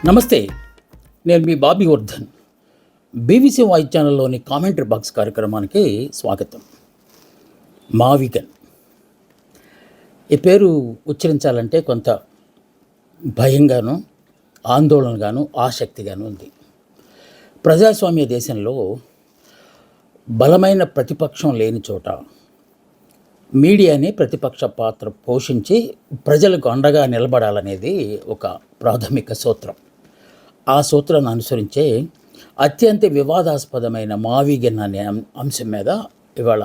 నమస్తే. నేను మీ బాబీ వర్ధన్. బీబీసీ వాయిస్ ఛానల్లోని కామెంటరీ బాక్స్ కార్యక్రమానికి స్వాగతం. మావిగన్ ఈ పేరు ఉచ్చరించాలంటే కొంత భయంగాను, ఆందోళనగాను, ఆసక్తిగాను ఉంది. ప్రజాస్వామ్య దేశంలో బలమైన ప్రతిపక్షం లేని చోట మీడియాని ప్రతిపక్ష పాత్ర పోషించి ప్రజలకు అండగా నిలబడాలనేది ఒక ప్రాథమిక సూత్రం. ఆ సూత్రాన్ని అనుసరించే అత్యంత వివాదాస్పదమైన మావిగన్ అనే అంశం మీద ఇవాళ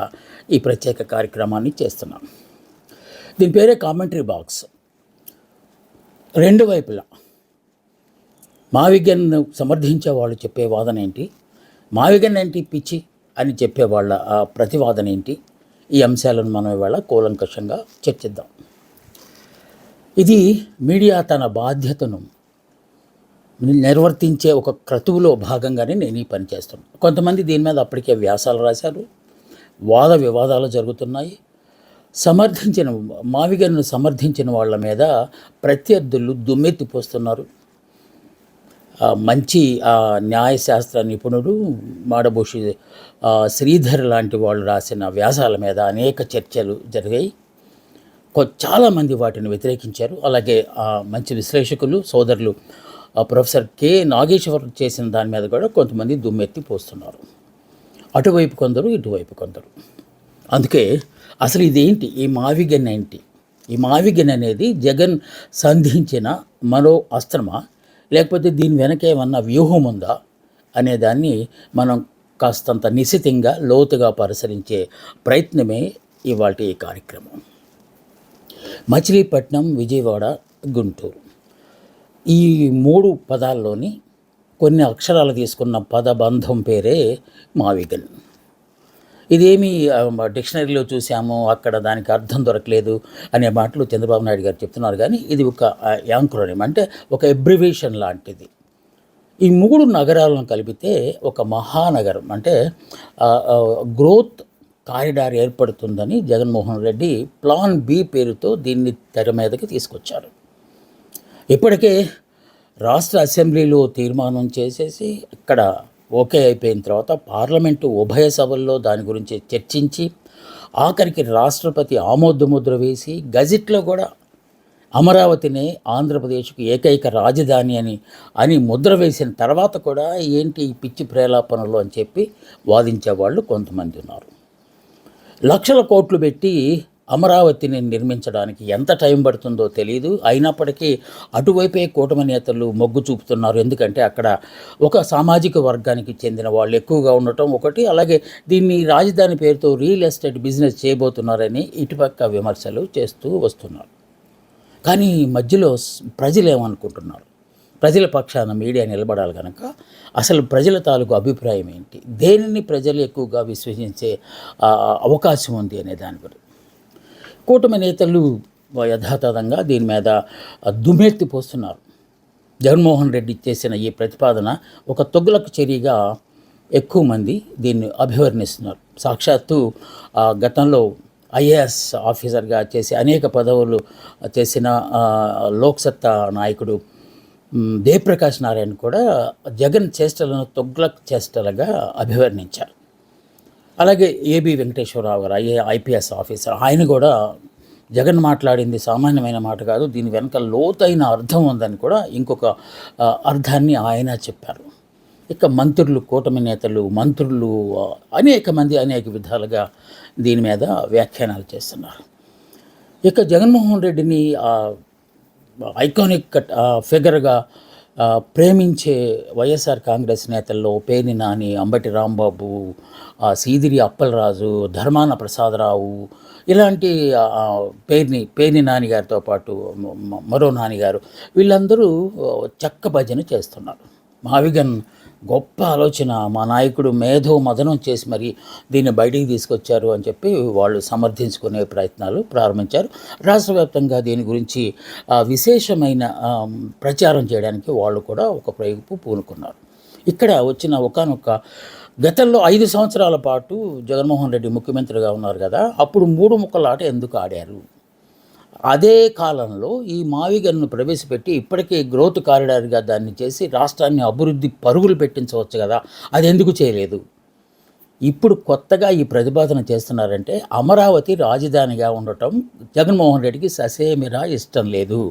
ఈ ప్రత్యేక కార్యక్రమాన్ని చేస్తున్నాం. దీని పేరే కామెంటరీ బాక్స్. రెండు వైపులా మావిగన్ను సమర్థించే వాళ్ళు చెప్పే వాదన ఏంటి, మావిగన్ ఏంటి పిచ్చి అని చెప్పేవాళ్ళ ప్రతివాదన ఏంటి, ఈ అంశాలను మనం ఇవాళ కూలంకషంగా చర్చిద్దాం. ఇది మీడియా తన బాధ్యతను నిర్వర్తించే ఒక క్రతువులో భాగంగానే నేను ఈ పని చేస్తున్నాను. కొంతమంది దీని మీద అప్పటికే వ్యాసాలు రాశారు, వాద వివాదాలు జరుగుతున్నాయి. మావిగన్ను సమర్థించిన వాళ్ళ మీద ప్రత్యర్థులు దుమ్మెత్తిపోస్తున్నారు. మంచి న్యాయశాస్త్ర నిపుణుడు మాడభూషి శ్రీధర్ లాంటి వాళ్ళు రాసిన వ్యాసాల మీద అనేక చర్చలు జరిగాయి. చాలామంది వాటిని వ్యతిరేకించారు. అలాగే మంచి విశ్లేషకులు సోదరులు ప్రొఫెసర్ కె నాగేశ్వర్ చేసిన దాని మీద కూడా కొంతమంది దుమ్మెత్తి పోస్తున్నారు. అటువైపు కొందరు, ఇటువైపు కొందరు. అందుకే అసలు ఇదేంటి, ఈ మావిగన్ ఏంటి? ఈ మావిగన్ అనేది జగన్ సంధించిన మరో అస్త్రమా, లేకపోతే దీని వెనక ఏమన్నా వ్యూహం ఉందా అనేదాన్ని మనం కాస్తంత నిశితంగా లోతుగా పరిశీలించే ప్రయత్నమే ఇవాల్టి ఈ కార్యక్రమం. మచిలీపట్నం, విజయవాడ, గుంటూరు ఈ మూడు పదాల్లోని కొన్ని అక్షరాలు తీసుకున్న పదబంధం పేరే మావిగన్. ఇదేమి డిక్షనరీలో చూసాము, అక్కడ దానికి అర్థం దొరకలేదు అనే మాటలు చంద్రబాబు నాయుడు గారు చెప్తున్నారు. కానీ ఇది ఒక యాంక్రోనిమ్, అంటే ఒక ఎబ్రివేషన్ లాంటిది. ఈ మూడు నగరాలను కలిపితే ఒక మహానగరం, అంటే గ్రోత్ కారిడార్ ఏర్పడుతుందని జగన్మోహన్ రెడ్డి ప్లాన్ బి పేరుతో దీన్ని తెర మీదకి తీసుకొచ్చారు. ఇప్పటికే రాష్ట్ర అసెంబ్లీలో తీర్మానం చేసేసి ఇక్కడ ఓకే అయిపోయిన తర్వాత పార్లమెంటు ఉభయ సభల్లో దాని గురించి చర్చించి ఆఖరికి రాష్ట్రపతి ఆమోదముద్ర వేసి గజెట్లో కూడా అమరావతిని ఆంధ్రప్రదేశ్కు ఏకైక రాజధాని అని ముద్ర వేసిన తర్వాత కూడా ఏంటి ఈ పిచ్చి ప్రేలాపనలు అని చెప్పి వాదించేవాళ్ళు కొంతమంది ఉన్నారు. లక్షల కోట్లు పెట్టి అమరావతిని నిర్మించడానికి ఎంత టైం పడుతుందో తెలియదు. అయినప్పటికీ అటువైపే కూటమి నేతలు మొగ్గు చూపుతున్నారు. ఎందుకంటే అక్కడ ఒక సామాజిక వర్గానికి చెందిన వాళ్ళు ఎక్కువగా ఉండటం ఒకటి, అలాగే దీన్ని రాజధాని పేరుతో రియల్ ఎస్టేట్ బిజినెస్ చేయబోతున్నారని ఇటుపక్క విమర్శలు చేస్తూ వస్తున్నారు. కానీ మధ్యలో ప్రజలు ఏమనుకుంటున్నారు? ప్రజల పక్షాన మీడియా నిలబడాలి కనుక అసలు ప్రజల తాలూకు అభిప్రాయం ఏంటి, దేనిని ప్రజలు ఎక్కువగా విశ్వసించే అవకాశం ఉంది అనే దాని గురించి కూటమి నేతలు యథాతథంగా దీని మీద దుమ్మెత్తిపోస్తున్నారు. జగన్మోహన్ రెడ్డి చేసిన ఈ ప్రతిపాదన ఒక తొగ్గులకు చర్యగా ఎక్కువ మంది దీన్ని అభివర్ణిస్తున్నారు. సాక్షాత్తు గతంలో ఐఏఎస్ ఆఫీసర్గా చేసి అనేక పదవులు చేసిన లోక్సత్తా నాయకుడు జయప్రకాష్ నారాయణ కూడా జగన్ చేష్టలను తొగ్గులకు చేష్టలుగా అభివర్ణించారు. అలాగే ఏబి వెంకటేశ్వరరావు గారు ఐపీఎస్ ఆఫీసర్, ఆయన కూడా జగన్ మాట్లాడింది సామాన్యమైన మాట కాదు, దీని వెనక లోతైన అర్థం ఉందని కూడా ఇంకొక అర్థాన్ని ఆయన చెప్పారు. ఇక మంత్రులు, కూటమి నేతలు, మంత్రులు అనేక మంది అనేక విధాలుగా దీని మీద వ్యాఖ్యానాలు చేస్తున్నారు. ఇక జగన్మోహన్ రెడ్డిని ఐకానిక్ ఫిగర్గా ప్రేమించే వైఎస్ఆర్ కాంగ్రెస్ నేతల్లో పేర్ని నాని, అంబటి రాంబాబు, సీదిరి అప్పలరాజు, ధర్మాన ప్రసాదరావు ఇలాంటి పేర్ని నానిగారితో పాటు మరో నానిగారు వీళ్ళందరూ చెక్క భజన చేస్తున్నారు. మావిగన్ గొప్ప ఆలోచన, మా నాయకుడు మేధో మదనం చేసి మరి దీన్ని బయటికి తీసుకొచ్చారు అని చెప్పి వాళ్ళు సమర్థించుకునే ప్రయత్నాలు ప్రారంభించారు. రాష్ట్ర వ్యాప్తంగా దీని గురించి విశేషమైన ప్రచారం చేయడానికి వాళ్ళు కూడా ఒక ప్రయోగపు పూనుకున్నారు. ఇక్కడ వచ్చిన ఒకానొక గతంలో 5 సంవత్సరాల పాటు జగన్మోహన్ రెడ్డి ముఖ్యమంత్రిగా ఉన్నారు కదా, అప్పుడు 3 ముక్కల ఆట ఎందుకు ఆడారు? అదే కాలంలో ఈ మావిగన్ను ప్రవేశపెట్టి ఇప్పటికే గ్రోత్ కారిడార్గా దాన్ని చేసి రాష్ట్రాన్ని అభివృద్ధి పరుగులు పెట్టించవచ్చు కదా, అది ఎందుకు చేయలేదు? ఇప్పుడు కొత్తగా ఈ ప్రతిపాదన చేస్తున్నారంటే అమరావతి రాజధానిగా ఉండటం జగన్మోహన్ రెడ్డికి ససేమిరా ఇష్టం లేదు.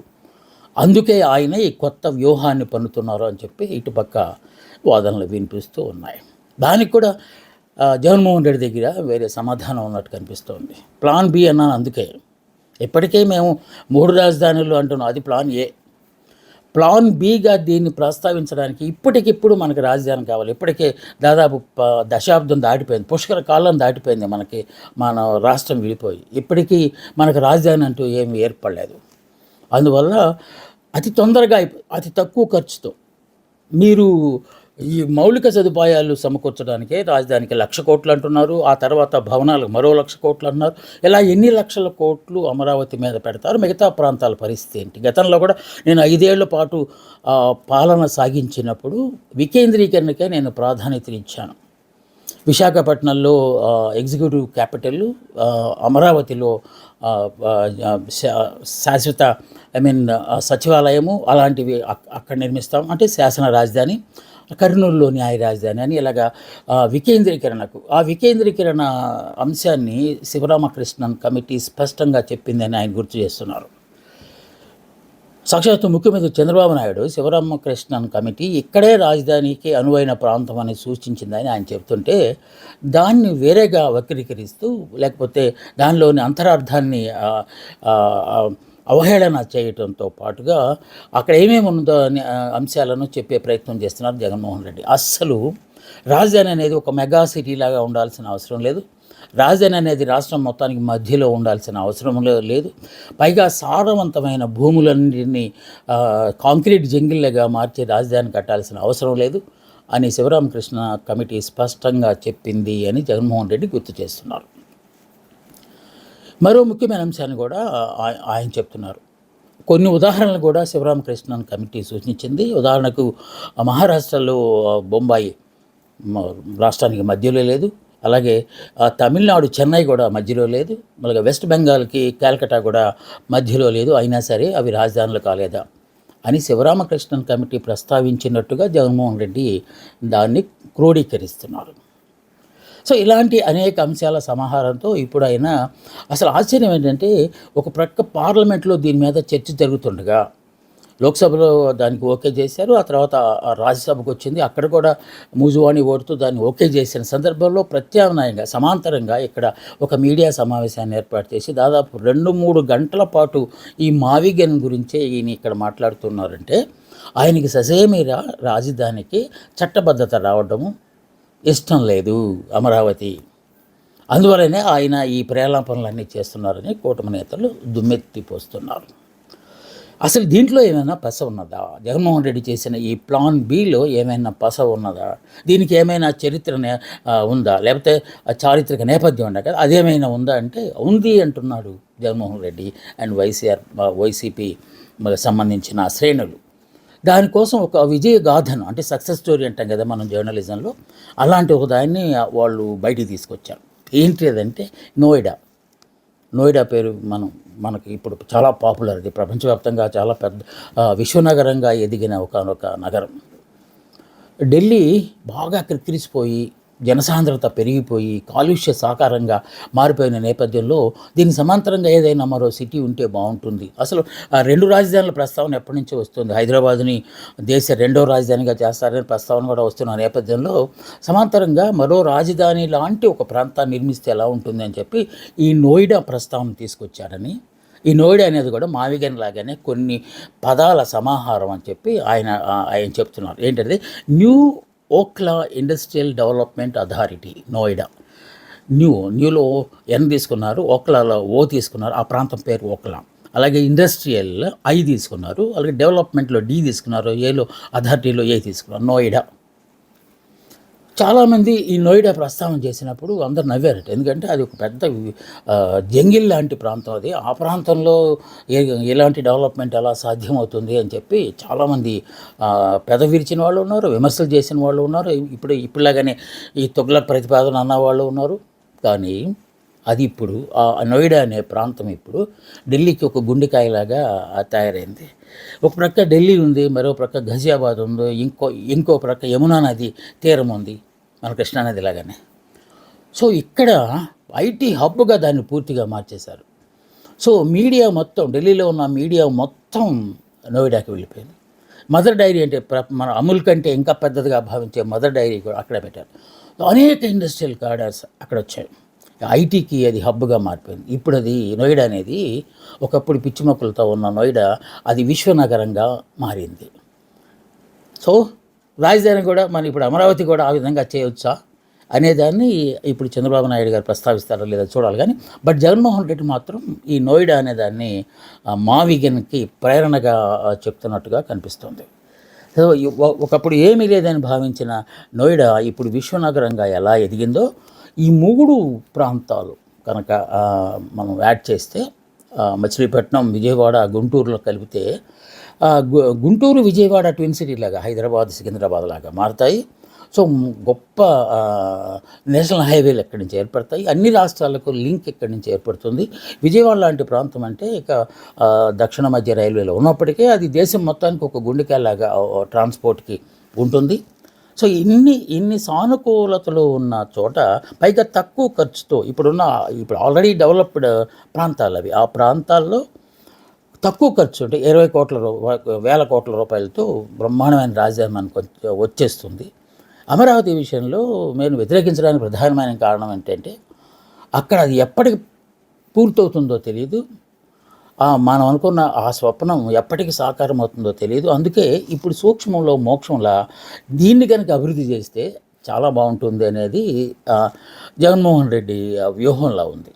అందుకే ఆయన ఈ కొత్త వ్యూహాన్ని పన్నుతున్నారు అని చెప్పి ఇటుపక్క వాదనలు వినిపిస్తూ ఉన్నాయి. దానికి కూడా జగన్మోహన్ రెడ్డి దగ్గర వేరే సమాధానం ఉన్నట్టు కనిపిస్తోంది. ప్లాన్ బి అన్నాను అందుకే. ఇప్పటికే మేము 3 రాజధానులు అంటున్నాం, అది ప్లాన్ ఏ. ప్లాన్ బిగా దీన్ని ప్రస్తావించడానికి ఇప్పటికిప్పుడు మనకి రాజధాని కావాలి. ఇప్పటికే దాదాపు దశాబ్దం దాటిపోయింది, పుష్కర కాలం దాటిపోయింది మన రాష్ట్రం విడిపోయి. ఇప్పటికీ మనకు రాజధాని అంటూ ఏమీ ఏర్పడలేదు. అందువల్ల అతి తొందరగా అతి తక్కువ ఖర్చుతో మీరు ఈ మౌలిక సదుపాయాలు సమకూర్చడానికే రాజధానికి 1,00,000 కోట్లు అంటున్నారు. ఆ తర్వాత భవనాలకు మరో 1,00,000 కోట్లు అంటున్నారు. ఇలా ఎన్ని లక్షల కోట్లు అమరావతి మీద పెడతారు? మిగతా ప్రాంతాల పరిస్థితి ఏంటి? గతంలో కూడా నేను 5 ఏళ్ల పాటు పాలన సాగించినప్పుడు వికేంద్రీకరణకే నేను ప్రాధాన్యతనిచ్చాను. విశాఖపట్నంలో ఎగ్జిక్యూటివ్ క్యాపిటల్, అమరావతిలో శాశ్వత సచివాలయము అలాంటివి అక్కడ నిర్మిస్తాం, అంటే శాసన రాజధాని. కర్నూలులో న్యాయ రాజధాని అని ఇలాగా వికేంద్రీకరణకు, ఆ వికేంద్రీకరణ అంశాన్ని శివరామకృష్ణన్ కమిటీ స్పష్టంగా చెప్పిందని ఆయన గుర్తు చేస్తున్నారు. సాక్షాత్తు ముఖ్యమంత్రి చంద్రబాబు నాయుడు శివరామకృష్ణన్ కమిటీ ఇక్కడే రాజధానికి అనువైన ప్రాంతం అని సూచించిందని ఆయన చెబుతుంటే, దాన్ని వేరేగా వక్రీకరిస్తూ లేకపోతే దానిలోని అంతరార్థాన్ని అవహేళన చేయడంతో పాటుగా అక్కడ ఏమేమి ఉందో అనే అంశాలను చెప్పే ప్రయత్నం చేస్తున్నారు జగన్మోహన్ రెడ్డి. అస్సలు రాజధాని అనేది ఒక మెగా సిటీ లాగా ఉండాల్సిన అవసరం లేదు. రాజధాని అనేది రాష్ట్రం మొత్తానికి మధ్యలో ఉండాల్సిన అవసరం లేదు. పైగా సారవంతమైన భూములన్నింటినీ కాంక్రీట్ జంగిల్గా మార్చి రాజధాని కట్టాల్సిన అవసరం లేదు అని శివరామకృష్ణ కమిటీ స్పష్టంగా చెప్పింది అని జగన్మోహన్ రెడ్డి గుర్తు చేస్తున్నారు. మరో ముఖ్యమైన అంశాన్ని కూడా ఆయన చెప్తున్నారు. కొన్ని ఉదాహరణలు కూడా శివరామకృష్ణన్ కమిటీ సూచించింది. ఉదాహరణకు మహారాష్ట్రలో బొంబాయి రాష్ట్రానికి మధ్యలో లేదు, అలాగే తమిళనాడు చెన్నై కూడా మధ్యలో లేదు, అలాగే వెస్ట్ బెంగాల్కి కాల్కటా కూడా మధ్యలో లేదు. అయినా సరే అవి రాజధానులు కాలేదా అని శివరామకృష్ణన్ కమిటీ ప్రస్తావించినట్టుగా జగన్మోహన్ రెడ్డి దాన్ని క్రోడీకరిస్తున్నారు. సో ఇలాంటి అనేక అంశాల సమాహారంతో ఇప్పుడు ఆయన అసలు ఆశ్చర్యం ఏంటంటే, ఒక ప్రక్క పార్లమెంట్లో దీని మీద చర్చ జరుగుతుండగా లోక్సభలో దానికి ఓకే చేశారు. ఆ తర్వాత రాజ్యసభకు వచ్చింది, అక్కడ కూడా మూజువాణి ఓటుతో దాన్ని ఓకే చేసిన సందర్భంలో ప్రత్యామ్నాయంగా సమాంతరంగా ఇక్కడ ఒక మీడియా సమావేశాన్ని ఏర్పాటు చేసి దాదాపు 2-3 గంటల పాటు ఈ మావిగన్ గురించే ఈయన ఇక్కడ మాట్లాడుతున్నారంటే, ఆయనకి ససేమిరా రాజధానికి చట్టబద్ధత రావడము ఇష్టం లేదు అమరావతి. అందువల్లనే ఆయన ఈ ప్రేలాపనలన్నీ చేస్తున్నారని కూటమి నేతలు దుమ్మెత్తిపోస్తున్నారు. అసలు దీంట్లో ఏమైనా పస ఉన్నదా? జగన్మోహన్ రెడ్డి చేసిన ఈ ప్లాన్ బిలో ఏమైనా పస ఉన్నదా? దీనికి ఏమైనా చరిత్ర ఉందా, లేకపోతే చారిత్రక నేపథ్యం ఉందా కదా, అదేమైనా ఉందా అంటే ఉంది అంటున్నాడు జగన్మోహన్ రెడ్డి అండ్ వైసీపీ సంబంధించిన శ్రేణులు. దానికోసం ఒక విజయ గాథను, అంటే సక్సెస్ స్టోరీ అంటాం కదా మనం జర్నలిజంలో, అలాంటి ఒక దాన్ని వాళ్ళు బయటికి తీసుకొచ్చారు. ఏంటి అదంటే నోయిడా పేరు మనకి ఇప్పుడు చాలా పాపులర్, అది ప్రపంచవ్యాప్తంగా చాలా పెద్ద విశ్వనగరంగా ఎదిగిన ఒక నగరం. ఢిల్లీ బాగా క్రిక్కిరిసిపోయి జనసాంద్రత పెరిగిపోయి కాలుష్య సాకారంగా మారిపోయిన నేపథ్యంలో దీని సమాంతరంగా ఏదైనా మరో సిటీ ఉంటే బాగుంటుంది. అసలు 2 రాజధానుల ప్రస్తావన ఎప్పటి నుంచో వస్తుంది. హైదరాబాద్ని దేశ 2వ రాజధానిగా చేస్తారని ప్రస్తావన కూడా వస్తున్న నేపథ్యంలో సమాంతరంగా మరో రాజధాని లాంటి ఒక ప్రాంతాన్ని నిర్మిస్తే ఎలా ఉంటుంది అని చెప్పి ఈ నోయిడా ప్రస్తావన తీసుకొచ్చారని, ఈ నోయిడా అనేది కూడా మావిగన్ లాగానే కొన్ని పదాల సమాహారం అని చెప్పి ఆయన చెప్తున్నారు. ఏంటంటే new Okhla industrial development authority Noida. న్యూలో ఎన్ తీసుకున్నారు, ఓక్లాలో ఓ తీసుకున్నారు, ఆ ప్రాంతం పేరు ఓక్లా. అలాగే ఇండస్ట్రియల్ ఐ తీసుకున్నారు, అలాగే డెవలప్మెంట్లో డి తీసుకున్నారు, ఏలో అథారిటీలో ఏ తీసుకున్నారు, నోయిడా. చాలామంది ఈ నోయిడా ప్రస్తావన చేసినప్పుడు అందరు నవ్వారట. ఎందుకంటే అది ఒక పెద్ద జంగిల్ లాంటి ప్రాంతం అది. ఆ ప్రాంతంలో ఎలాంటి డెవలప్మెంట్ ఎలా సాధ్యమవుతుంది అని చెప్పి చాలామంది పెదవిరిచిన వాళ్ళు ఉన్నారు, విమర్శలు చేసిన వాళ్ళు ఉన్నారు, ఇప్పుడులాగానే ఈ తుగ్లక్ ప్రతిపాదన అన్న వాళ్ళు ఉన్నారు. కానీ అది ఇప్పుడు ఆ నోయిడా అనే ప్రాంతం ఇప్పుడు ఢిల్లీకి ఒక గుండెకాయలాగా తయారైంది. ఒక ప్రక్క ఢిల్లీ ఉంది, మరో ప్రక్క ఘజియాబాద్ ఉంది, ఇంకో ప్రక్క యమునా నది తీరం ఉంది, మన కృష్ణానది లాగానే. సో ఇక్కడ ఐటీ హబ్గా దాన్ని పూర్తిగా మార్చేశారు. సో మీడియా మొత్తం, ఢిల్లీలో ఉన్న మీడియా మొత్తం నోయిడాకి వెళ్ళిపోయింది. మదర్ డైరీ అంటే మన అమూల్ కంటే ఇంకా పెద్దదిగా భావించే మదర్ డైరీ కూడా అక్కడే పెట్టారు. అనేక ఇండస్ట్రియల్ కారిడార్స్ అక్కడ వచ్చాయి. ఐటీకి అది హబ్గా మారిపోయింది. ఇప్పుడు అది నోయిడా అనేది, ఒకప్పుడు పిచ్చి మొక్కలతో ఉన్న నోయిడా అది విశ్వనగరంగా మారింది. సో రాజధాని కూడా మన ఇప్పుడు అమరావతి కూడా ఆ విధంగా చేయవచ్చా అనేదాన్ని ఇప్పుడు చంద్రబాబు నాయుడు గారు ప్రస్తావిస్తారో లేదో చూడాలి. కానీ బట్ జగన్మోహన్ రెడ్డి మాత్రం ఈ నోయిడా అనేదాన్ని మావిగన్కి ప్రేరణగా చెప్తున్నట్టుగా కనిపిస్తుంది. సో ఒకప్పుడు ఏమీ లేదని భావించిన నోయిడా ఇప్పుడు విశ్వనగరంగా ఎలా ఎదిగిందో, ఈ 3 ప్రాంతాలు కనుక మనం యాడ్ చేస్తే మచిలీపట్నం, విజయవాడ, గుంటూరులో కలిపితే గుంటూరు విజయవాడ ట్విన్ సిటీ లాగా, హైదరాబాద్ సికింద్రాబాద్ లాగా మారుతాయి. సో గొప్ప నేషనల్ హైవేలు ఎక్కడి నుంచి ఏర్పడతాయి, అన్ని రాష్ట్రాలకు లింక్ ఎక్కడి నుంచి ఏర్పడుతుంది. విజయవాడ లాంటి ప్రాంతం అంటే ఇక దక్షిణ మధ్య రైల్వేలో ఉన్నప్పటికీ అది దేశం మొత్తానికి ఒక గుండెకాయలాగా ట్రాన్స్పోర్ట్కి ఉంటుంది. సో ఇన్ని సానుకూలతలు ఉన్న చోట, పైగా తక్కువ ఖర్చుతో ఇప్పుడు ఆల్రెడీ డెవలప్డ్ ప్రాంతాలు అవి, ఆ ప్రాంతాల్లో తక్కువ ఖర్చు అంటే 20,000 కోట్ల రూపాయలతో బ్రహ్మాండమైన రాజధాని మనకు వచ్చేస్తుంది. అమరావతి విషయంలో నేను వ్యతిరేకించడానికి ప్రధానమైన కారణం ఏంటంటే అక్కడ అది ఎప్పటికి పూర్తవుతుందో తెలియదు, మనం అనుకున్న ఆ స్వప్నం ఎప్పటికి సాకారం అవుతుందో తెలియదు. అందుకే ఇప్పుడు సూక్ష్మంలో మోక్షంలా దీన్ని కనుక అభివృద్ధి చేస్తే చాలా బాగుంటుంది అనేది జగన్మోహన్ రెడ్డి వ్యూహంలా ఉంది.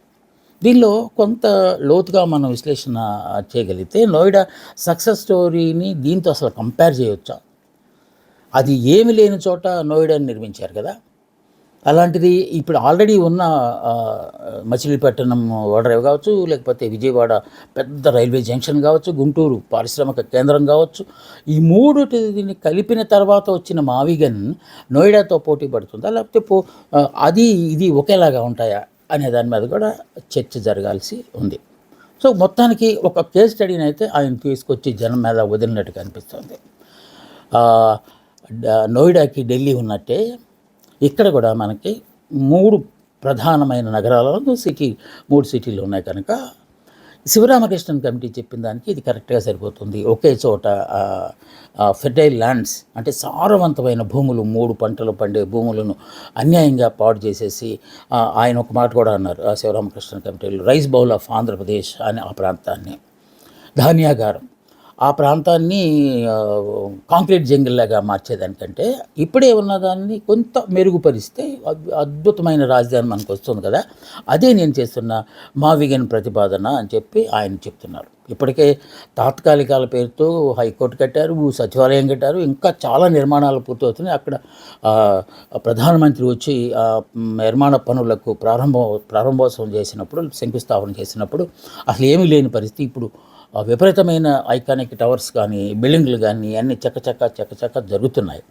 దీనిలో కొంత లోతుగా మనం విశ్లేషణ చేయగలిగితే నోయిడా సక్సెస్ స్టోరీని దీంతో అసలు కంపేర్ చేయవచ్చా? అది ఏమి లేని చోట నోయిడాని నిర్మించారు కదా. అలాంటిది ఇప్పుడు ఆల్రెడీ ఉన్న మచిలీపట్నం ఓడరేవు కావచ్చు, లేకపోతే విజయవాడ పెద్ద రైల్వే జంక్షన్ కావచ్చు, గుంటూరు పారిశ్రామిక కేంద్రం కావచ్చు, ఈ 3 కలిపిన తర్వాత వచ్చిన మావిగన్ నోయిడాతో పోటీ పడుతుందా, లేకపోతే అది ఇది ఒకేలాగా ఉంటాయా అనే దాని మీద కూడా చర్చ జరగాల్సి ఉంది. సో మొత్తానికి ఒక కేస్ స్టడీని అయితే ఆయన తీసుకొచ్చి జనం మీద వదిలినట్టు కనిపిస్తుంది. నోయిడాకి ఢిల్లీ ఉన్నట్టే ఇక్కడ కూడా మనకి 3 ప్రధానమైన నగరాలలో 3 సిటీలు ఉన్నాయి కనుక శివరామకృష్ణన్ కమిటీ చెప్పిన దానికి ఇది కరెక్ట్గా సరిపోతుంది. ఒకే చోట ఫెర్టైల్ ల్యాండ్స్ అంటే సారవంతమైన భూములు, 3 పంటలు పండే భూములను అన్యాయంగా పాడు చేసేసి, ఆయన ఒక మాట కూడా అన్నారు శివరామకృష్ణన్ కమిటీలో, రైస్ బౌల్ ఆఫ్ ఆంధ్రప్రదేశ్ అని ఆ ప్రాంతాన్ని, ధాన్యాగారం ఆ ప్రాంతాన్ని కాంక్రీట్ జంగిల్లాగా మార్చేదానికంటే ఇప్పుడే ఉన్నదాన్ని కొంత మెరుగుపరిస్తే అద్భుతమైన రాజధాని మనకు వస్తుంది కదా. అదే నేను చేస్తున్న మావిగన్ ప్రతిపాదన అని చెప్పి ఆయన చెప్తున్నారు. ఇప్పటికే తాత్కాలికాల పేరుతో హైకోర్టు కట్టారు, సచివాలయం కట్టారు, ఇంకా చాలా నిర్మాణాలు పూర్తవుతున్నాయి. అక్కడ ప్రధానమంత్రి వచ్చి నిర్మాణ పనులకు ప్రారంభోత్సవం చేసినప్పుడు, శంకుస్థాపన చేసినప్పుడు అసలు ఏమీ లేని పరిస్థితి. ఇప్పుడు విపరీతమైన ఐకానిక్ టవర్స్ కానీ, బిల్డింగ్లు కానీ అన్నీ చక్క జరుగుతున్నాయి.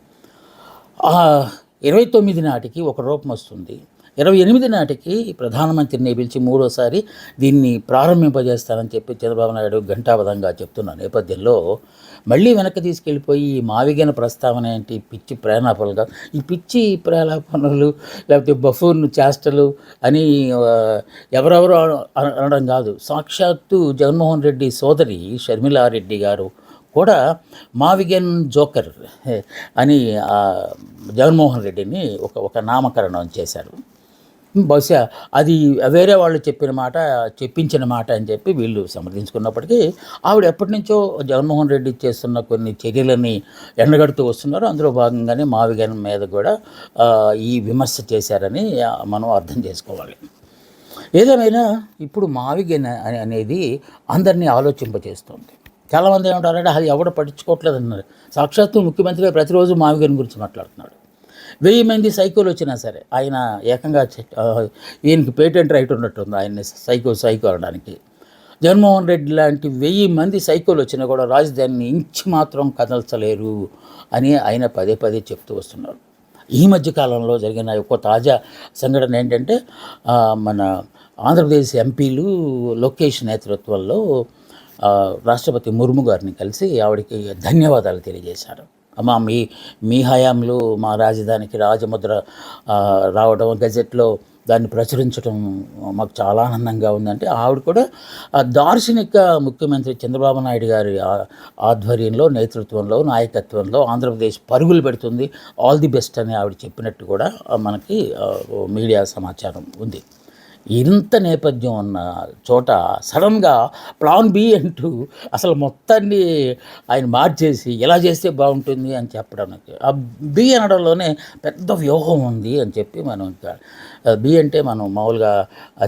29 నాటికి ఒక రూపం వస్తుంది. 28 నాటికి ప్రధానమంత్రిని పిలిచి 3వసారి దీన్ని ప్రారంభింపజేస్తానని చెప్పి చంద్రబాబు నాయుడు ఘంటాపథంగా చెప్తున్న నేపథ్యంలో మళ్ళీ వెనక్కి తీసుకెళ్ళిపోయి ఈ మావిగన ప్రస్తావన ఏంటి, పిచ్చి ప్రేలాపనలుగా, ఈ పిచ్చి ప్రేలాపనలు లేకపోతే బఫూన్ చేష్టలు అని ఎవరెవరో అనడం కాదు. సాక్షాత్తు జగన్మోహన్ రెడ్డి సోదరి షర్మిలారెడ్డి గారు కూడా మావిగన్ జోకర్ అని జగన్మోహన్ రెడ్డిని ఒక నామకరణం చేశారు. బహుశా అది వేరే వాళ్ళు చెప్పించిన మాట అని చెప్పి వీళ్ళు సమర్థించుకున్నప్పటికీ ఆవిడ ఎప్పటి నుంచో జగన్మోహన్ రెడ్డి చేస్తున్న కొన్ని చర్యలని ఎండగడుతూ వస్తున్నారు. అందులో భాగంగానే మావిగన్ మీద కూడా ఈ విమర్శ చేశారని మనం అర్థం చేసుకోవాలి. ఏదేమైనా ఇప్పుడు మావిగన్ అనేది అందరినీ ఆలోచింపజేస్తుంది. చాలామంది ఏమంటారంటే అది ఎవడ పట్టించుకోవట్లేదు అన్నారు. సాక్షాత్తు ముఖ్యమంత్రి ప్రతిరోజు మావిగన్ గురించి మాట్లాడుతున్నాడు. 1000 మంది సైకోలు వచ్చినా సరే ఆయన ఏకంగా ఈయనకి పేటెంట్ రైట్ ఉన్నట్టుంది ఆయన్ని సైకో అనడానికి. జగన్మోహన్ రెడ్డి లాంటి 1000 మంది సైకోలు వచ్చినా కూడా రాజధానిని ఇంచి మాత్రం కదల్చలేరు అని ఆయన పదే చెప్తూ వస్తున్నారు. ఈ మధ్యకాలంలో జరిగిన ఒక తాజా సంఘటన ఏంటంటే మన ఆంధ్రప్రదేశ్ ఎంపీలు లోకేష్ నేతృత్వంలో రాష్ట్రపతి ముర్ము గారిని కలిసి ఆవిడకి ధన్యవాదాలు తెలియజేశారు. అమ్మా, మీ హయాంలో మా రాజధానికి రాజముద్ర రావడం, గజెట్లో దాన్ని ప్రచురించడం మాకు చాలా ఆనందంగా ఉందంటే, ఆవిడ కూడా దార్శనిక ముఖ్యమంత్రి చంద్రబాబు నాయుడు గారి ఆధ్వర్యంలో, నేతృత్వంలో, నాయకత్వంలో ఆంధ్రప్రదేశ్ పరుగులు పెడుతుంది, ఆల్ ది బెస్ట్ అని ఆవిడ చెప్పినట్టు కూడా మనకి మీడియా సమాచారం ఉంది. ఇంత నేపథ్యం ఉన్న చోట సడన్గా ప్లాన్ బి అంటూ అసలు మొత్తాన్ని ఆయన మార్చేసి ఎలా చేస్తే బాగుంటుంది అని చెప్పడానికి, ఆ బి అనడంలోనే పెద్ద వ్యూహం ఉంది అని చెప్పి మనం ఇంకా బి అంటే మనం మామూలుగా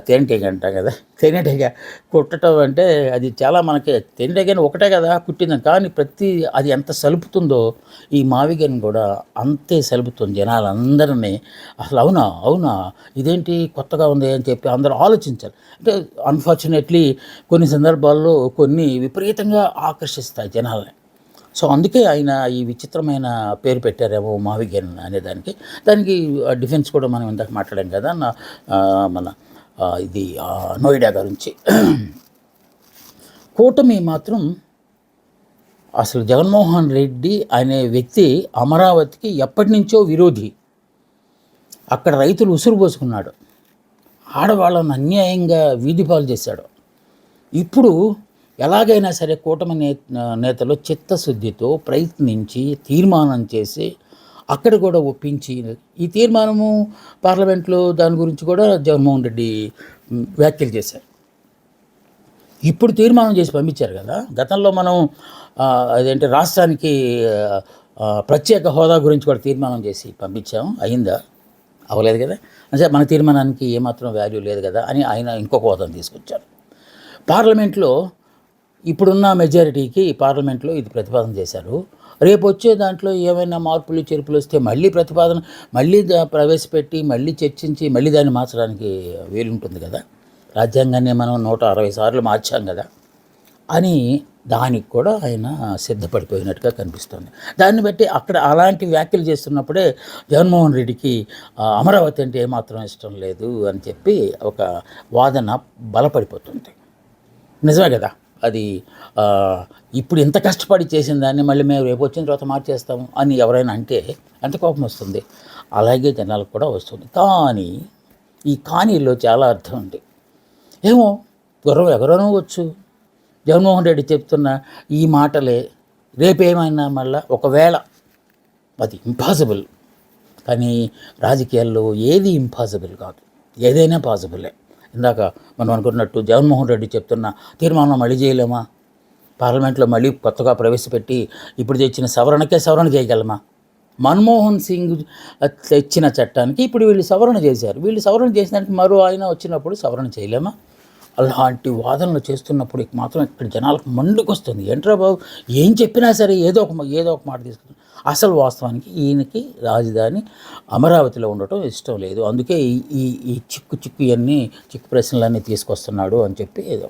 తేనెటీగ అంటాం కదా, తేనెటీగ కుట్టడం అంటే అది చాలా మనకి తేనెటీగని ఒకటే కదా కుట్టిందని, కానీ అది ఎంత సలుపుతుందో ఈ మావిగని కూడా అంతే సలుపుతుంది జనాలందరినీ. అసలు అవునా ఇదేంటి కొత్తగా ఉంది అని చెప్పి అందరూ ఆలోచించాలి. అంటే అన్ఫార్చునేట్లీ కొన్ని సందర్భాల్లో కొన్ని విపరీతంగా ఆకర్షిస్తాయి జనాల్ని. సో అందుకే ఆయన ఈ విచిత్రమైన పేరు పెట్టారేమో మావిగన్ అనేదానికి. దానికి డిఫెన్స్ కూడా మనం ఇందాక మాట్లాడాం కదా, మన ఇది నోయిడా గురించి. కూటమి మాత్రం అసలు జగన్మోహన్ రెడ్డి అనే వ్యక్తి అమరావతికి ఎప్పటి నుంచో విరోధి. అక్కడ రైతులు ఉసురు పోసుకున్నాడు, ఆడవాళ్ళను అన్యాయంగా వీధిపాలు చేశాడు. ఇప్పుడు ఎలాగైనా సరే కూటమి నేతలు చిత్తశుద్ధితో ప్రయత్నించి తీర్మానం చేసి అక్కడ కూడా ఒప్పించి, ఈ తీర్మానము పార్లమెంట్లో దాని గురించి కూడా జగన్మోహన్ రెడ్డి వ్యాఖ్యలు చేశారు. ఇప్పుడు తీర్మానం చేసి పంపించారు కదా. గతంలో మనం అదేంటి రాష్ట్రానికి ప్రత్యేక హోదా గురించి కూడా తీర్మానం చేసి పంపించాము, అయిందా? అవ్వలేదు కదా. అంటే మన తీర్మానానికి ఏమాత్రం వాల్యూ లేదు కదా అని ఆయన ఇంకొక హోదాను తీసుకొచ్చారు. పార్లమెంట్లో ఇప్పుడున్న మెజారిటీకి పార్లమెంట్లో ఇది ప్రతిపాదన చేశారు. రేపు వచ్చే దాంట్లో ఏమైనా మార్పులు చేర్పులు వస్తే మళ్ళీ ప్రతిపాదన మళ్ళీ ప్రవేశపెట్టి మళ్ళీ చర్చించి మళ్ళీ దాన్ని మార్చడానికి వీలుంటుంది కదా. రాజ్యాంగాన్ని మనం 160 సార్లు మార్చాం కదా అని దానికి కూడా ఆయన సిద్ధపడిపోయినట్టుగా కనిపిస్తుంది. దాన్ని బట్టి అక్కడ అలాంటి వ్యాఖ్యలు చేస్తున్నప్పుడే జగన్మోహన్ రెడ్డికి అమరావతి అంటే ఏమాత్రం ఇష్టం లేదు అని చెప్పి ఒక వాదన బలపడిపోతుంది. నిజమే కదా. అది ఇప్పుడు ఇంత కష్టపడి చేసిన దాన్ని మళ్ళీ మేము రేపు వచ్చిన తర్వాత మార్చేస్తాము అని ఎవరైనా అంటే ఎంత కోపం వస్తుంది. అలాగే జనాలకు కూడా వస్తుంది. కానీ ఈ కానీలో చాలా అర్థం ఉంది. ఏమో ఎవరైనా వచ్చు, జగన్మోహన్ రెడ్డి చెప్తున్న ఈ మాటలే రేపేమైనా మళ్ళా ఒకవేళ అది ఇంపాసిబుల్. కానీ రాజకీయాల్లో ఏది ఇంపాసిబుల్ కాదు, ఏదైనా పాసిబులే. ఇందాక మనం అనుకున్నట్టు జగన్మోహన్ రెడ్డి చెప్తున్న తీర్మానం మళ్ళీ చేయలేమా? పార్లమెంట్లో మళ్ళీ కొత్తగా ప్రవేశపెట్టి ఇప్పుడు తెచ్చిన సవరణ చేయగలమా? మన్మోహన్ సింగ్ తెచ్చిన చట్టానికి ఇప్పుడు వీళ్ళు సవరణ చేశారు. వీళ్ళు సవరణ చేసినానికి మరో ఆయన వచ్చినప్పుడు సవరణ చేయలేమా? అలాంటి వాదనలు చేస్తున్నప్పుడు మాత్రం ఇక్కడ జనాలకు మండుకొస్తుంది. ఏంట్రా బాబు, ఏం చెప్పినా సరే ఏదో ఒక మాట తీసుకుంటుంది. అసలు వాస్తవానికి ఈయనకి రాజధాని అమరావతిలో ఉండటం ఇష్టం లేదు. అందుకే ఈ చిక్కు ప్రశ్నలన్నీ తీసుకొస్తున్నాడు అని చెప్పి ఏదో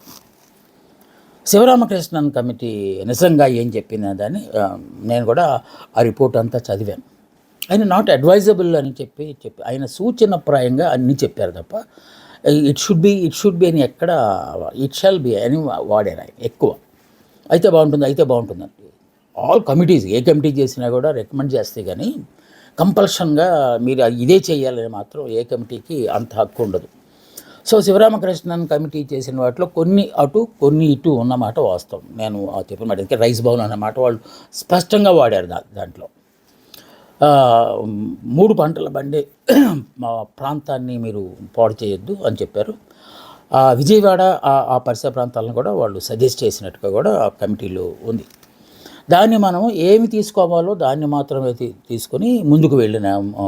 శివరామకృష్ణన్ కమిటీ నిజంగా ఏం చెప్పిందని నేను కూడా ఆ రిపోర్ట్ అంతా చదివాను. ఆయన నాట్ అడ్వైజబుల్ అని చెప్పి ఆయన సూచనప్రాయంగా అన్నీ చెప్పారు తప్ప ఇట్ షుడ్ బి అని ఎక్కడ ఇట్ షాల్ బి అని వాడారు ఆయన ఎక్కువ. అయితే బాగుంటుందండి. ఆల్ కమిటీస్ ఏ కమిటీ చేసినా కూడా రికమెండ్ చేస్తే కానీ కంపల్షన్గా మీరు ఇదే చేయాలని మాత్రం ఏ కమిటీకి అంత హక్కు ఉండదు. సో శివరామకృష్ణన్ కమిటీ చేసిన వాటిలో కొన్ని అటు కొన్ని ఇటు ఉన్నమాట వాస్తవం. నేను చెప్పిన మాట ఇంకా రైస్ బౌల్ అన్న మాట వాళ్ళు స్పష్టంగా వాడారు. దాంట్లో 3 పంటల బండి మా ప్రాంతాన్ని మీరు పాడు చేయొద్దు అని చెప్పారు. విజయవాడ ఆ పరిసర ప్రాంతాలను కూడా వాళ్ళు సజెస్ట్ చేసినట్టుగా కూడా ఆ కమిటీలో ఉంది. దాన్ని మనం ఏమి తీసుకోవాలో దాన్ని మాత్రమే తీసుకొని ముందుకు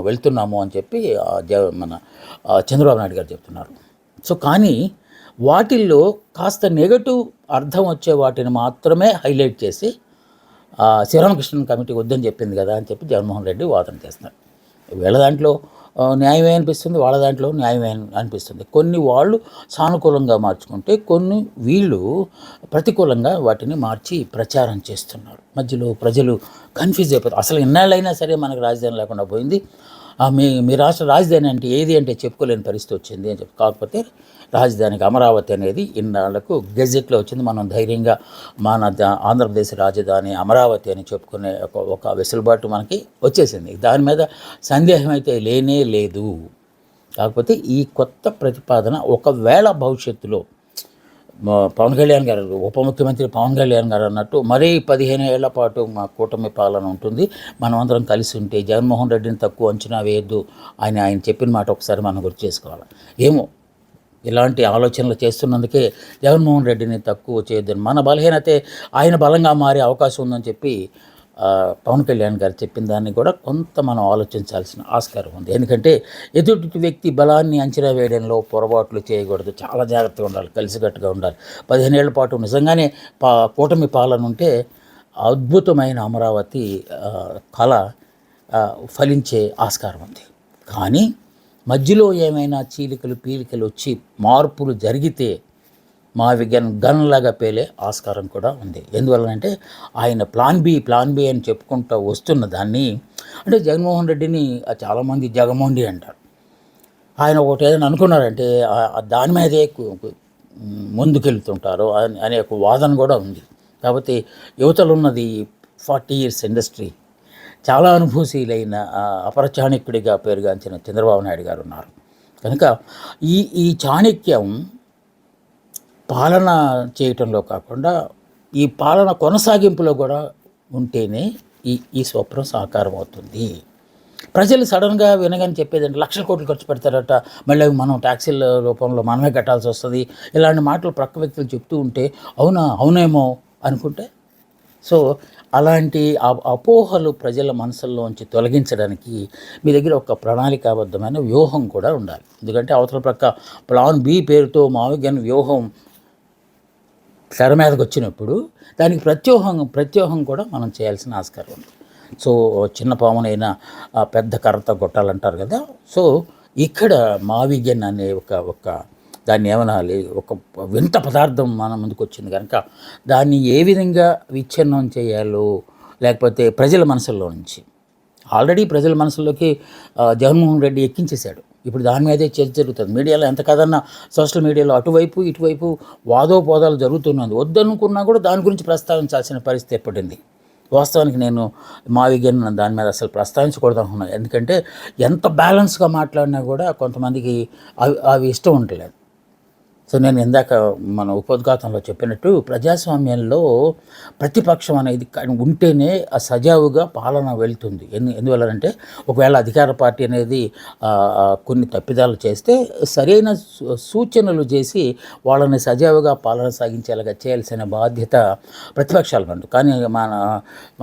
వెళ్తున్నాము అని చెప్పి మన చంద్రబాబు నాయుడు గారు చెప్తున్నారు. సో కానీ వాటిల్లో కాస్త నెగటివ్ అర్థం వచ్చే వాటిని మాత్రమే హైలైట్ చేసి శివరామకృష్ణన్ కమిటీ వద్దని చెప్పింది కదా అని చెప్పి జగన్మోహన్ రెడ్డి వాదన చేస్తున్నారు. వీళ్ళ దాంట్లో న్యాయమే అనిపిస్తుంది, వాళ్ళ దాంట్లో న్యాయమే అనిపిస్తుంది. కొన్ని వాళ్ళు సానుకూలంగా మార్చుకుంటే కొన్ని వీళ్ళు ప్రతికూలంగా వాటిని మార్చి ప్రచారం చేస్తున్నారు. మధ్యలో ప్రజలు కన్ఫ్యూజ్ అయిపోతారు. అసలు ఇన్నాళ్ళైనా సరే మనకు రాజధాని లేకుండా పోయింది, మీ రాష్ట్ర రాజధాని అంటే ఏది అంటే చెప్పుకోలేని పరిస్థితి వచ్చింది అని చెప్పి. కాకపోతే రాజధానికి అమరావతి అనేది ఇన్నాళ్లకు గెజెట్లో వచ్చింది. మనం ధైర్యంగా మన ఆంధ్రప్రదేశ్ రాజధాని అమరావతి అని చెప్పుకునే ఒక వెసులుబాటు మనకి వచ్చేసింది. దాని మీద సందేహం అయితే లేనే లేదు. కాకపోతే ఈ కొత్త ప్రతిపాదన ఒకవేళ భవిష్యత్తులో పవన్ కళ్యాణ్ గారు, ఉప ముఖ్యమంత్రి పవన్ కళ్యాణ్ గారు అన్నట్టు మరీ 15 ఏళ్ల పాటు మా కూటమి పాలన ఉంటుంది, మనం అందరం కలిసి ఉంటే జగన్మోహన్ రెడ్డిని తక్కువ అంచనా వేయొద్దు ఆయన చెప్పిన మాట ఒకసారి మనం గుర్తు చేసుకోవాలి. ఏమో ఇలాంటి ఆలోచనలు చేస్తున్నందుకే జగన్మోహన్ రెడ్డిని తక్కువ చేయొద్దని, మన బలహీనతే ఆయన బలంగా మారే అవకాశం ఉందని చెప్పి పవన్ కళ్యాణ్ గారు చెప్పిన దాన్ని కూడా కొంత మనం ఆలోచించాల్సిన ఆస్కారం ఉంది. ఎందుకంటే ఎదుటి వ్యక్తి బలాన్ని అంచనా వేయడంలో పొరపాట్లు చేయకూడదు, చాలా జాగ్రత్తగా ఉండాలి, కలిసికట్టుగా ఉండాలి. 15 ఏళ్ల పాటు నిజంగానే కూటమి పాలన ఉంటే అద్భుతమైన అమరావతి కళ ఫలించే ఆస్కారం ఉంది. కానీ మధ్యలో ఏమైనా చీలికలు పీలికలు వచ్చి మార్పులు జరిగితే గన్లాగా పేలే ఆస్కారం కూడా ఉంది. ఎందువల్లనంటే ఆయన ప్లాన్ బి అని చెప్పుకుంటూ వస్తున్న దాన్ని, అంటే జగన్మోహన్ రెడ్డిని చాలామంది జగమోండి అంటారు. ఆయన ఒకటి ఏదైనా అనుకున్నారంటే దాని మీదే ముందుకెళ్తుంటారు అనే ఒక వాదన కూడా ఉంది. కాబట్టి యువతలు ఉన్నది 40 years ఇండస్ట్రీ, చాలా అనుభూశీలైన అపరచాణక్యుడిగా పేరుగాంచిన చంద్రబాబు నాయుడు గారు ఉన్నారు. కనుక ఈ చాణక్యం పాలన చేయటంలో కాకుండా ఈ పాలన కొనసాగింపులో కూడా ఉంటేనే ఈ స్వప్నం సాకారం అవుతుంది. ప్రజలు సడన్గా వినగానే చెప్పేదంటే లక్షల కోట్లు ఖర్చు పెడతారట, మళ్ళీ మనం ట్యాక్సీల రూపంలో మనమే కట్టాల్సి వస్తుంది, ఇలాంటి మాటలు ప్రక్క వ్యక్తులు చెప్తూ ఉంటే అవునేమో అనుకుంటే, సో అలాంటి అపోహలు ప్రజల మనసుల్లోంచి తొలగించడానికి మీ దగ్గర ఒక ప్రణాళికాబద్ధమైన వ్యూహం కూడా ఉండాలి. ఎందుకంటే అవతల ప్రక్క ప్లాన్ బి పేరుతో మావిగన్ వ్యూహం తెర మీదకి వచ్చినప్పుడు దానికి ప్రత్యూహం కూడా మనం చేయాల్సిన ఆస్కారం ఉంది. సో చిన్న పామునైనా పెద్ద కర్రతో కొట్టాలంటారు కదా. సో ఇక్కడ మావిగన్ అనే ఒక దాన్ని ఏమనాలి, ఒక వింత పదార్థం మన ముందుకు వచ్చింది కనుక దాన్ని ఏ విధంగా విచ్ఛిన్నం చేయాలో, లేకపోతే ప్రజల మనసుల్లో నుంచి ఆల్రెడీ ప్రజల మనసుల్లోకి జగన్మోహన్ రెడ్డి ఎక్కించేశాడు. ఇప్పుడు దాని మీదే చర్చ జరుగుతుంది. మీడియాలో ఎంత కదన్నా సోషల్ మీడియాలో అటువైపు ఇటువైపు వాదోపోదాలు జరుగుతున్నది. వద్దనుకున్నా కూడా దాని గురించి ప్రస్తావించాల్సిన పరిస్థితి ఏర్పడింది. వాస్తవానికి నేను మావిగన్ దాని మీద అసలు ప్రస్తావించకూడదు అనుకున్నాను. ఎందుకంటే ఎంత బ్యాలెన్స్గా మాట్లాడినా కూడా కొంతమందికి అవి ఇష్టం ఉండలేదు. సో నేను ఇందాక మన ఉపోద్ఘాతంలో చెప్పినట్టు ప్రజాస్వామ్యంలో ప్రతిపక్షం అనేది ఉంటేనే సజావుగా పాలన వెళ్తుంది. ఎందువల్లంటే ఒకవేళ అధికార పార్టీ అనేది కొన్ని తప్పిదాలు చేస్తే సరైన సూచనలు చేసి వాళ్ళని సజావుగా పాలన సాగించేలాగా చేయాల్సిన బాధ్యత ప్రతిపక్షాల నుండి. కానీ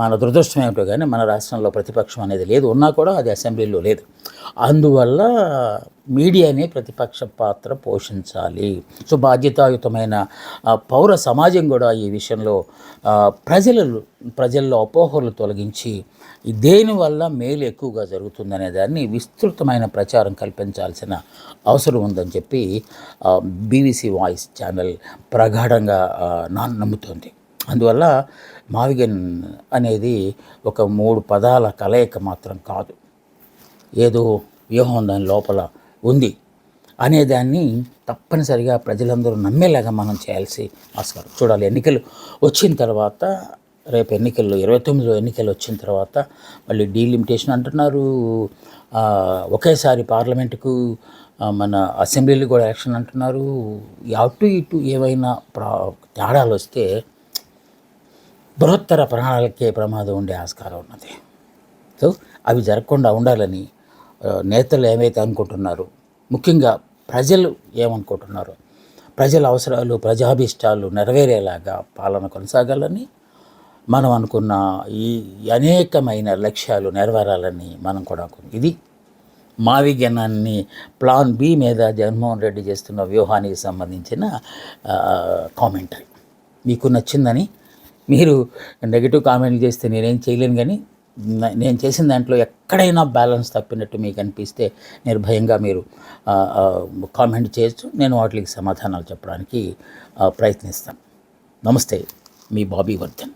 మన దురదృష్టం ఏమిటో కానీ మన రాష్ట్రంలో ప్రతిపక్షం అనేది లేదు, ఉన్నా కూడా అది అసెంబ్లీలో లేదు. అందువల్ల మీడియానే ప్రతిపక్ష పాత్ర పోషించాలి. సో బాధ్యతాయుతమైన పౌర సమాజం కూడా ఈ విషయంలో ప్రజల్లో అపోహలు తొలగించి దేనివల్ల మేలు ఎక్కువగా జరుగుతుందనే దాన్ని విస్తృతమైన ప్రచారం కల్పించాల్సిన అవసరం ఉందని చెప్పి BBC వాయిస్ ఛానల్ ప్రగాఢంగా నమ్ముతోంది. అందువల్ల మావిగన్ అనేది ఒక 3 పదాల కలయిక మాత్రం కాదు, ఏదో వ్యూహం దాని లోపల ఉంది అనేదాన్ని తప్పనిసరిగా ప్రజలందరూ నమ్మేలాగా మనం చేయాల్సి ఆస్కారం. చూడాలి, ఎన్నికలు వచ్చిన తర్వాత, రేపు ఎన్నికల్లో 29లో ఎన్నికలు వచ్చిన తర్వాత మళ్ళీ డీలిమిటేషన్ అంటున్నారు, ఒకేసారి పార్లమెంటుకు మన అసెంబ్లీలు కూడా ఎలక్షన్ అంటున్నారు. అటు ఇటు ఏవైనా తేడాలు వస్తే బృహత్తర ప్రాణాలకే ప్రమాదం ఉండే ఆస్కారం ఉన్నది. సో అవి జరగకుండా ఉండాలని నేతలు ఏమైతే అనుకుంటున్నారో, ముఖ్యంగా ప్రజలు ఏమనుకుంటున్నారో, ప్రజల అవసరాలు ప్రజాభిష్టాలు నెరవేరేలాగా పాలన కొనసాగాలని, మనం అనుకున్న ఈ అనేకమైన లక్ష్యాలు నెరవేరాలని మనం కూడా ఇది మావిగనాన్ని ప్లాన్ బి మీద జగన్మోహన్ రెడ్డి చేస్తున్న వ్యూహానికి సంబంధించిన కామెంటరీ. మీకు నచ్చిందని మీరు నెగిటివ్ కామెంట్లు చేస్తే నేనేం చేయలేను, కానీ నేను చేసిన దాంట్లో ఎక్కడైనా బ్యాలెన్స్ తప్పినట్టు మీకు అనిపిస్తే నిర్భయంగా మీరు కామెంట్ చేయొచ్చు. నేను వాటికి సమాధానాలు చెప్పడానికి ప్రయత్నిస్తాను. నమస్తే, మీ బాబీ వర్ధన్.